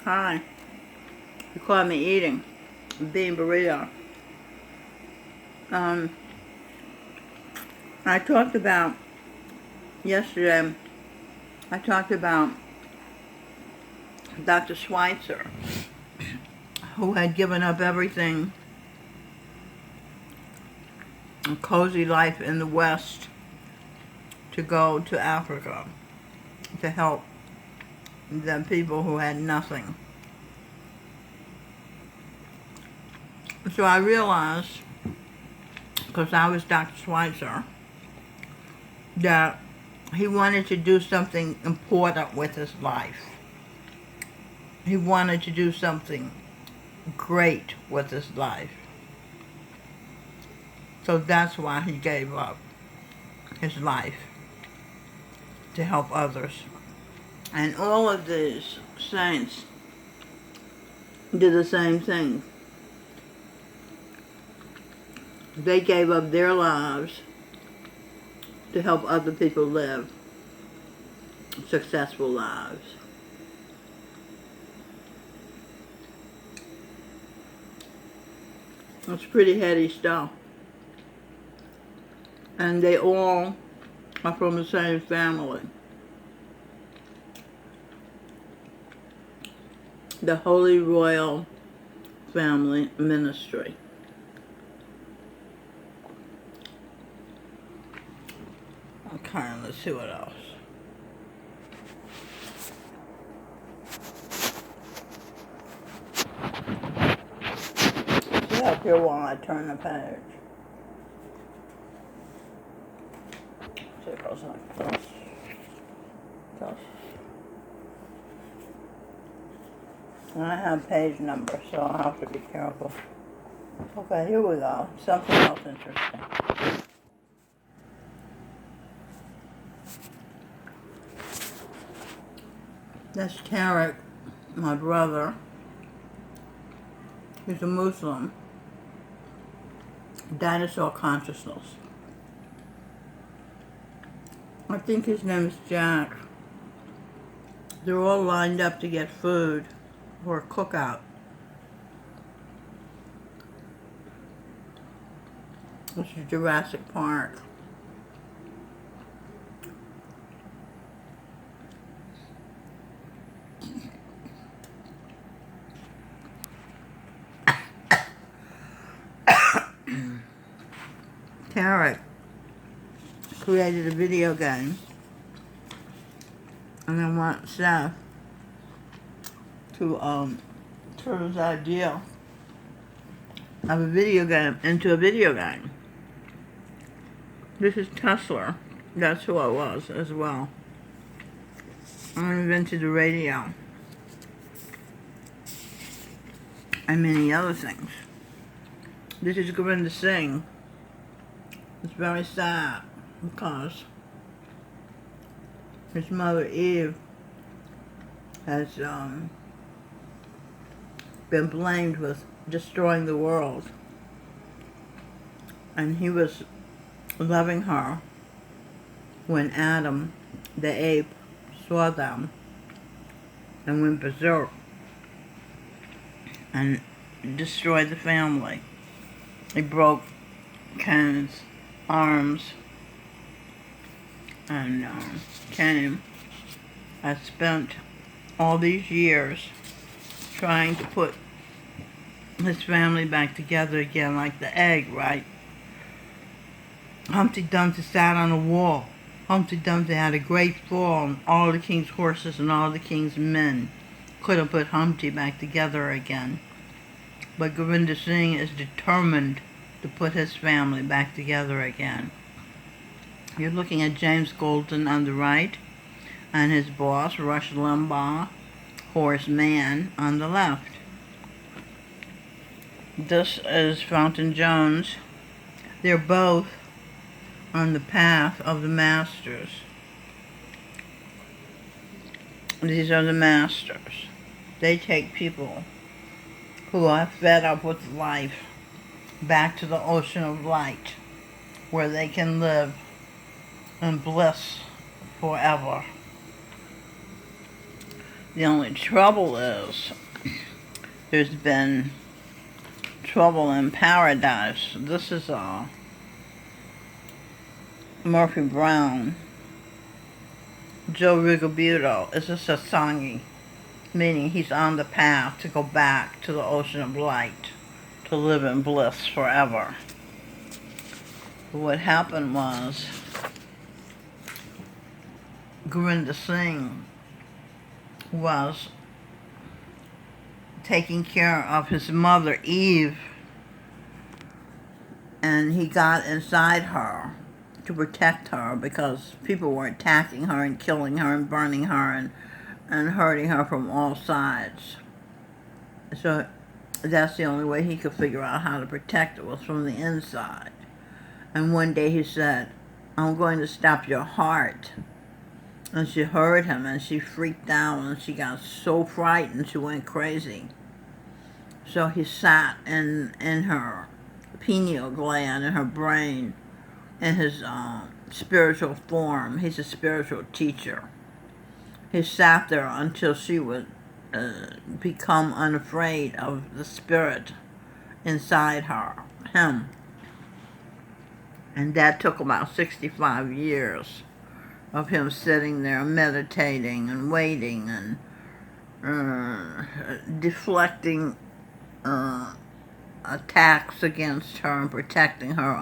Hi. You caught me eating a bean burrito. Um, I talked about yesterday. I talked about Dr. Schweitzer, who had given up everything, a cozy life in the West, to go to Africa to help the people who had nothing. So I realized, because I was Dr. Schweitzer, that he wanted to do something important with his life. He wanted to do something great with his life. So that's why he gave up his life, to help others. And all of these saints did the same thing. They gave up their lives to help other people live successful lives. It's pretty heady stuff. And they all are from the same family. The Holy Royal Family Ministry. Okay, let's see what else. Sit up here while I turn the page. So it goes like this. This. And I have page numbers, so I'll have to be careful. Okay, here we go. Something else interesting. That's Tarek, my brother. He's a Muslim. Dinosaur consciousness. I think his name is Jack. They're all lined up to get food for a cookout. This is Jurassic Park. Tarek created a video game, and I want Seth to turn his idea of a video game into a video game. This is Tesla. That's who I was as well. I invented the radio and many other things. This is Govinda Singh. It's very sad because his mother Eve has been blamed with destroying the world, and he was loving her when Adam, the ape, saw them and went berserk and destroyed the family. He broke Cain's arms, and Cain has spent all these years trying to put his family back together again, like the egg, right? Humpty Dumpty sat on a wall. Humpty Dumpty had a great fall, and all the king's horses and all the king's men couldn't put Humpty back together again. But Govinda Singh is determined to put his family back together again. You're looking at James Golden on the right, and his boss, Rush Limbaugh, Horace Mann, on the left. This is Fountain Jones. They're both on the path of the masters. These are the masters. They take people who are fed up with life back to the ocean of light, where they can live in bliss forever. The only trouble is there's been trouble in paradise. This is Murphy Brown. Joe Rigobuto is a Satsangi, meaning he's on the path to go back to the ocean of light, to live in bliss forever. What happened was, Gurinder Singh was taking care of his mother, Eve, and he got inside her to protect her because people were attacking her and killing her and burning her and hurting her from all sides. So that's the only way he could figure out how to protect her, was from the inside. And one day he said, "I'm going to stop your heart." And she heard him and she freaked out and she got so frightened she went crazy. So he sat in her pineal gland, in her brain, in his spiritual form. He's a spiritual teacher. He sat there until she would become unafraid of the spirit inside him. And that took about 65 years of him sitting there meditating and waiting and deflecting attacks against her and protecting her,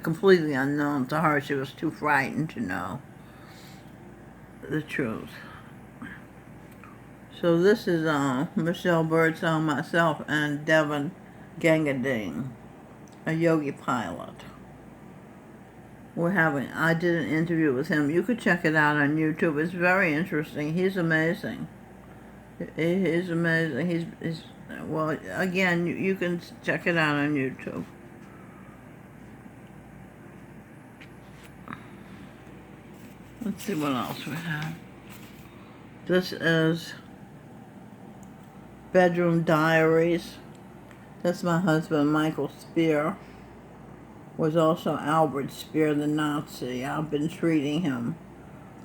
completely unknown to her. She was too frightened to know the truth. So this is Michelle Birdsong, myself, and Devin Gangading, a yogi pilot. I did an interview with him. You could check it out on YouTube. It's very interesting. He's amazing. He's amazing. Well, again, you can check it out on YouTube. Let's see what else we have. This is Bedroom Diaries. That's my husband, Michael Spear. Was also Albert Speer, the Nazi. I've been treating him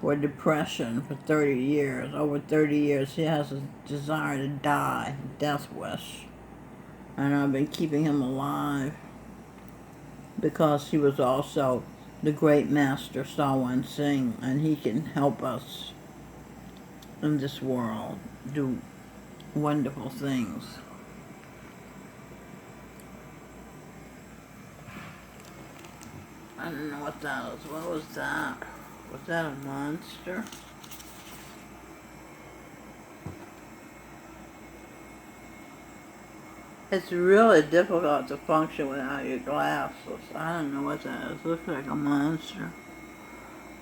for depression for 30 years. Over 30 years, he has a desire to die, death wish. And I've been keeping him alive because he was also the great master Sawan Singh, and he can help us in this world do wonderful things. I don't know what that is. What was that? Was that a monster? It's really difficult to function without your glasses. I don't know what that is. It looks like a monster.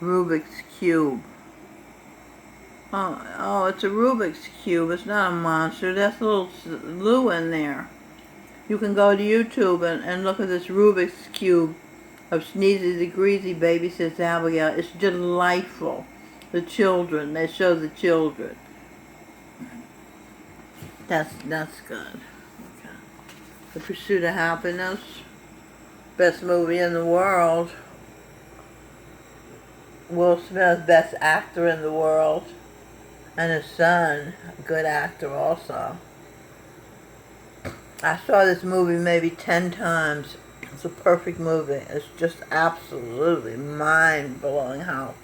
Rubik's Cube. Oh, it's a Rubik's Cube. It's not a monster. That's a little Lou in there. You can go to YouTube and look at this Rubik's Cube of Sneezy the Greasy Baby, says Abigail. It's delightful. The children, they show the children. That's good. Okay. The Pursuit of Happiness, best movie in the world. Will Smith, best actor in the world. And his son, a good actor also. I saw this movie maybe 10 times. It's a perfect movie. It's just absolutely mind-blowing how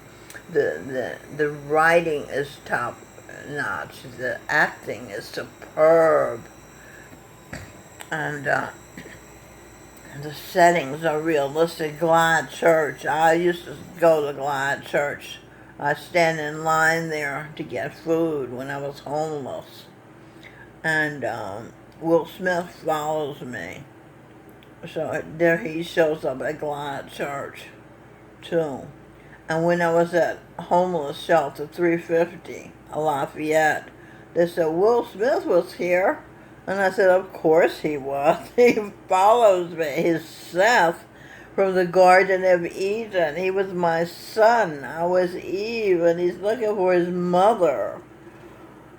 the writing is top-notch. The acting is superb. And the settings are realistic. Glad Church. I used to go to Glad Church. I stand in line there to get food when I was homeless. And Will Smith follows me. So there he shows up at Glad Church, too. And when I was at homeless shelter 350, Lafayette, they said, Will Smith was here. And I said, of course he was. He follows me. He's Seth from the Garden of Eden. He was my son. I was Eve, and he's looking for his mother.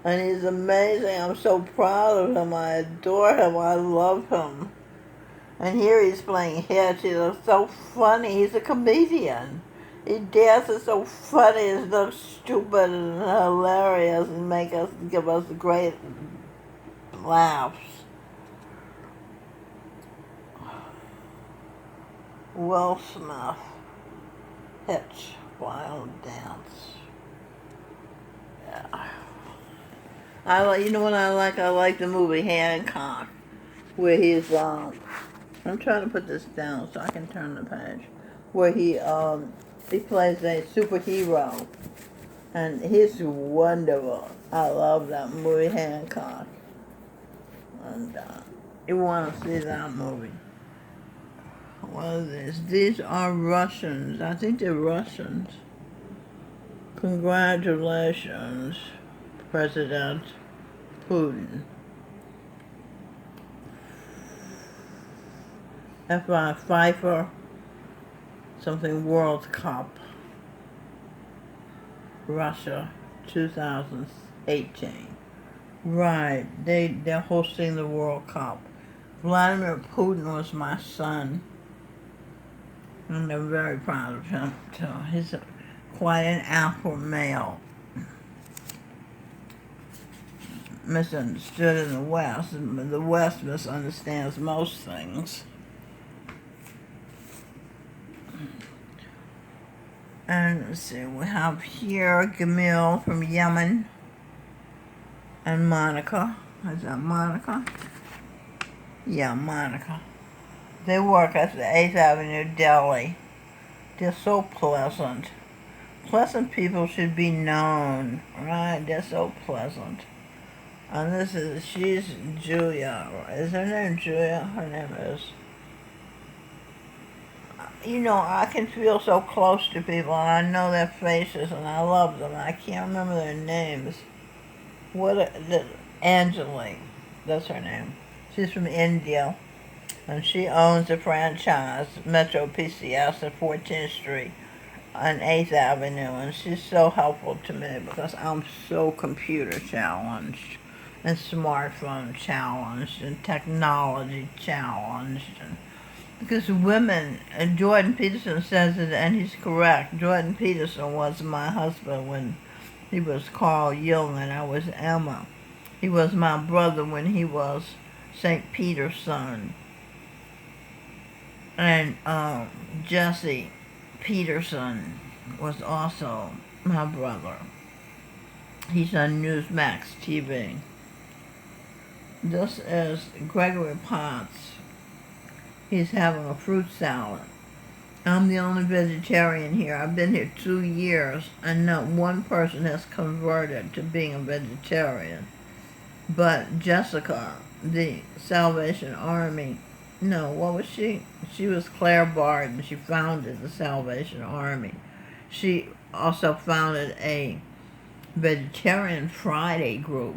And he's amazing. I'm so proud of him. I adore him. I love him. And here he's playing Hitch. He's so funny. He's a comedian. He dances so funny, it's so stupid and hilarious, and give us great laughs. Will Smith, Hitch, Wild Dance. Yeah. You know what I like? I like the movie Hancock, where I'm trying to put this down so I can turn the page, where he plays a superhero, and he's wonderful. I love that movie Hancock, and you want to see that movie. What is this? These are Russians. I think they're Russians. Congratulations, President Putin. F.I. Pfeiffer, something World Cup, Russia, 2018. Right, they're hosting the World Cup. Vladimir Putin was my son, and I'm very proud of him too. He's quite an alpha male. Misunderstood in the West, and the West misunderstands most things. And let's see, we have here Gamil from Yemen, and Monica. Is that Monica? Yeah, Monica. They work at the 8th Avenue Deli. They're so pleasant. Pleasant people should be known, right? They're so pleasant. And she's Julia. Is her name Julia? Her name is. You know, I can feel so close to people, and I know their faces, and I love them. I can't remember their names. Angeli, that's her name. She's from India, and she owns a franchise, Metro PCS at 14th Street on 8th Avenue, and she's so helpful to me because I'm so computer challenged and smartphone challenged and technology challenged. Because women, and Jordan Peterson says it, and he's correct. Jordan Peterson was my husband when he was Carl Jung and I was Emma. He was my brother when he was St. Peter's son. And Jesse Peterson was also my brother. He's on Newsmax TV. This is Gregory Potts. He's having a fruit salad. I'm the only vegetarian here. I've been here 2 years, and not one person has converted to being a vegetarian. But Jessica, the Salvation Army, no, what was she? She was Claire Barton. She founded the Salvation Army. She also founded a Vegetarian Friday group.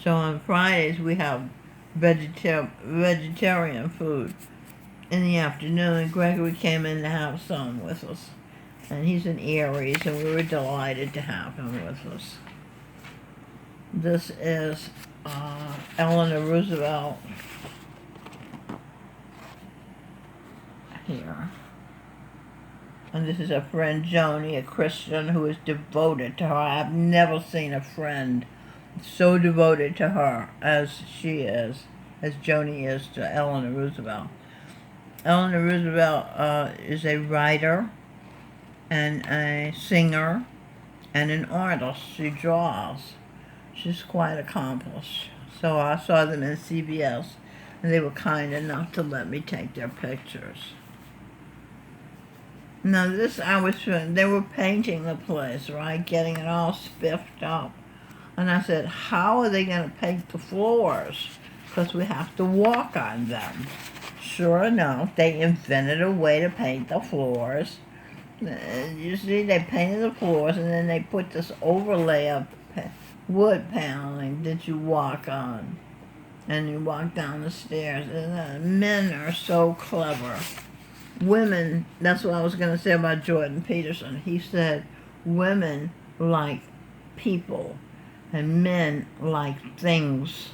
So on Fridays we have vegetarian food in the afternoon, and Gregory came in to have some with us. And he's an Aries, and we were delighted to have him with us. This is Eleanor Roosevelt here. And this is her friend Joni, a Christian who is devoted to her. I've never seen a friend so devoted to her as she is, as Joni is to Eleanor Roosevelt. Eleanor Roosevelt is a writer and a singer and an artist. She draws. She's quite accomplished. So I saw them in CBS, and they were kind enough to let me take their pictures. Now they were painting the place, right? Getting it all spiffed up. And I said, how are they going to paint the floors? Because we have to walk on them. Sure enough, they invented a way to paint the floors. You see, they painted the floors, and then they put this overlay of wood paneling that you walk on. And you walk down the stairs. And men are so clever. Women, that's what I was going to say about Jordan Peterson. He said, women like people, and men like things.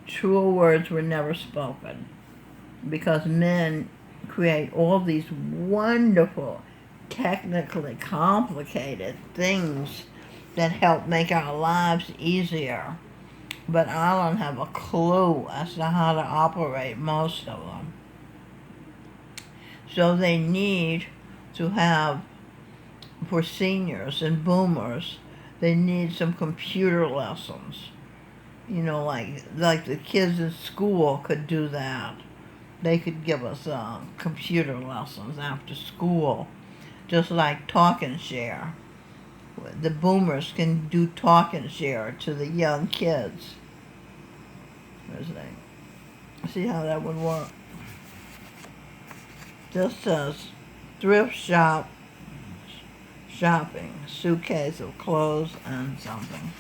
Truer words were never spoken. Because men create all these wonderful technically complicated things that help make our lives easier. But I don't have a clue as to how to operate most of them. So they need to have, for seniors and boomers, they need some computer lessons. You know, like the kids in school could do that. They could give us computer lessons after school, just like Talk and Share. The boomers can do Talk and Share to the young kids. See how that would work? This says thrift shop shopping, suitcase of clothes and something.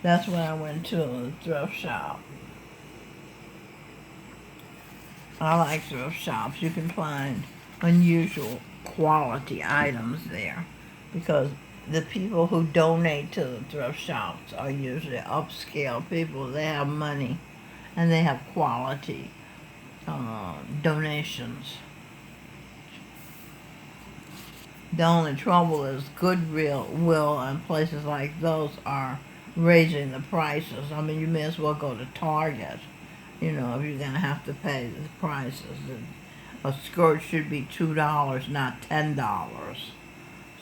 That's when I went to the thrift shop. I like thrift shops. You can find unusual quality items there because the people who donate to the thrift shops are usually upscale people. They have money and they have quality donations. The only trouble is Goodwill and places like those are raising the prices. I mean, you may as well go to Target, you know, if you're going to have to pay the prices. A skirt should be $2, not $10.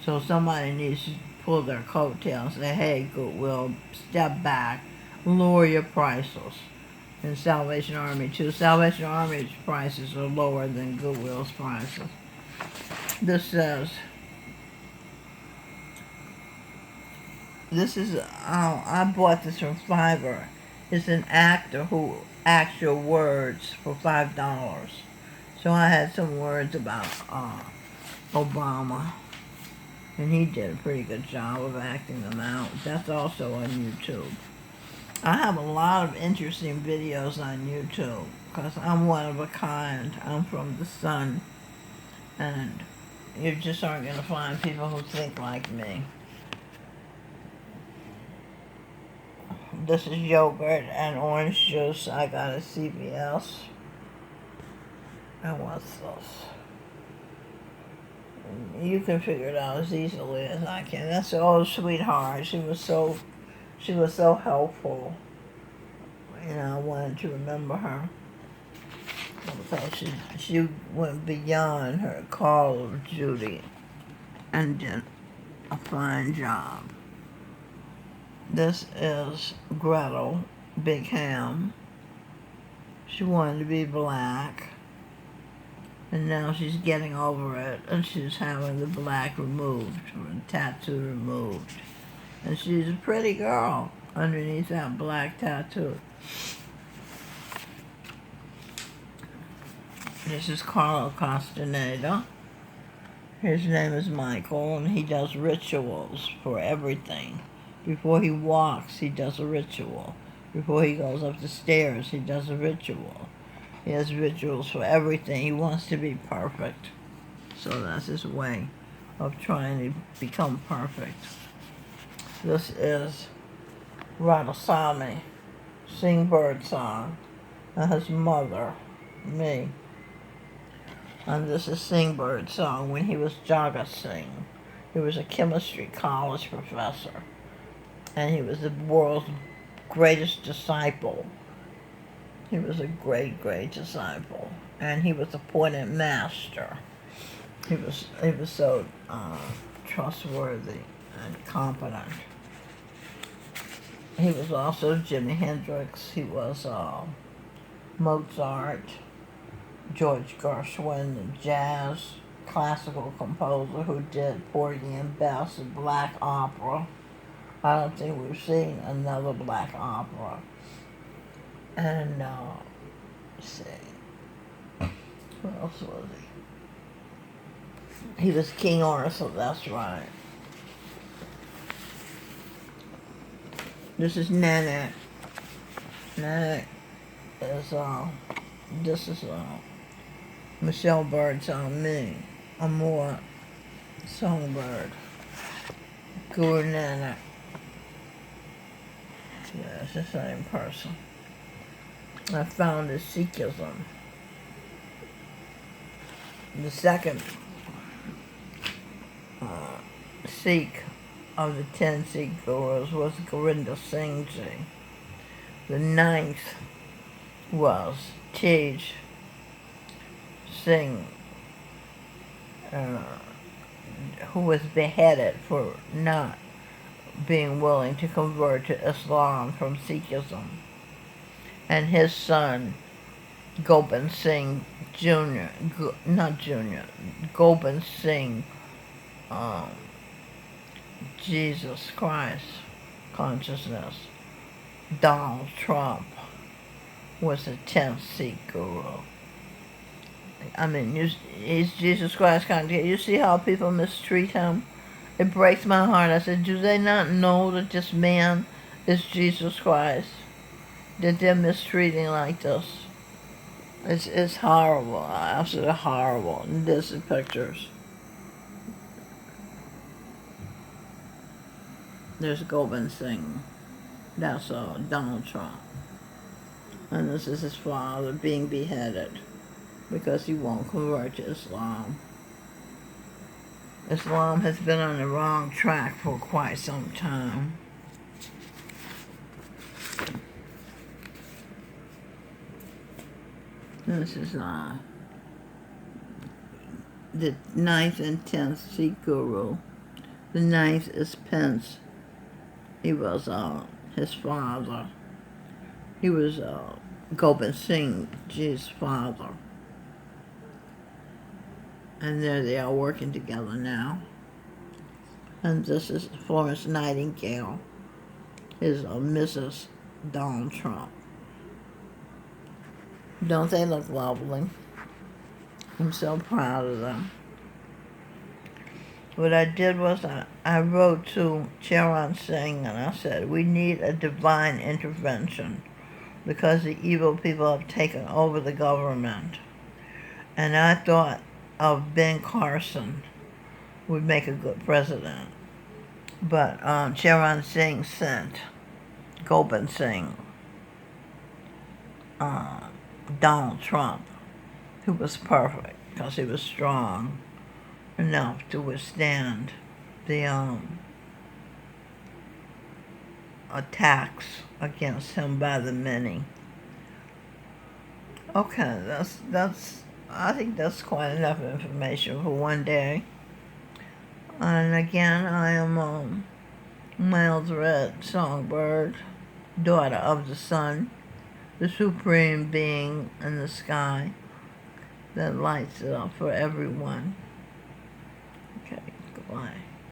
So somebody needs to pull their coattails and say, hey, Goodwill, step back, lower your prices. And Salvation Army, too. Salvation Army's prices are lower than Goodwill's prices. This says, I bought this from Fiverr. It's an actor who acts your words for $5. So I had some words about Obama, and he did a pretty good job of acting them out. That's also on YouTube. I have a lot of interesting videos on YouTube because I'm one of a kind. I'm from the sun, and you just aren't going to find people who think like me. This is yogurt and orange juice I got at CVS. And what's this? You can figure it out as easily as I can. That's an old sweetheart. She was so helpful. You know, I wanted to remember her. Because she went beyond her call of duty and did a fine job. This is Gretel Big Ham. She wanted to be black, and now she's getting over it, and she's having the black removed, or the tattoo removed. And she's a pretty girl underneath that black tattoo. This is Carlo Castaneda. His name is Michael, and he does rituals for everything. Before he walks, he does a ritual. Before he goes up the stairs, he does a ritual. He has rituals for everything. He wants to be perfect. So that's his way of trying to become perfect. This is Radhasamy, Sing Bird Song, and his mother, me. And this is Sing Bird Song when he was Jagat Singh. He was a chemistry college professor. And he was the world's greatest disciple. He was a great, great disciple. And he was appointed master. He was so trustworthy and competent. He was also Jimi Hendrix. He was Mozart, George Gershwin, the jazz classical composer who did Porgy and Bess, the black opera. I don't think we've seen another black opera. And, let's see, what else was he? He was King Arthur, that's right. This is Nanak. Nanak is, this is, Michelle Bird's on me. Amor Songbird. Guru Nanak. Yeah, it's the same person. I found is Sikhism. The second Sikh of the 10 Sikh gurus was Govinda Singh Ji. The ninth was Tej Singh, who was beheaded for not being willing to convert to Islam from Sikhism. And his son, Gobind Singh Jr., Gobind Singh, Jesus Christ consciousness, Donald Trump, was the 10th Sikh guru. I mean, he's Jesus Christ consciousness. You see how people mistreat him? It breaks my heart. I said, do they not know that this man is Jesus Christ? That they're mistreating like this? It's horrible, absolutely horrible. And this is pictures. There's Gobind Singh. That's Donald Trump. And this is his father being beheaded because he won't convert to Islam. Islam has been on the wrong track for quite some time. This is the 9th and 10th Sikh guru. The 9th is Pence. He was his father. He was Gobind Singh Ji's father. And there they are working together now. And this is Florence Nightingale, is Mrs. Donald Trump. Don't they look lovely? I'm so proud of them. What I did was I wrote to Charan Singh and I said, we need a divine intervention because the evil people have taken over the government. And I thought of Ben Carson would make a good president. But Charan Singh sent Gobind Singh, Donald Trump, who was perfect because he was strong enough to withstand the attacks against him by the many. Okay, that's I think that's quite enough information for one day. And again, I am Miles Red Songbird, daughter of the sun, the supreme being in the sky that lights it up for everyone. Okay, goodbye.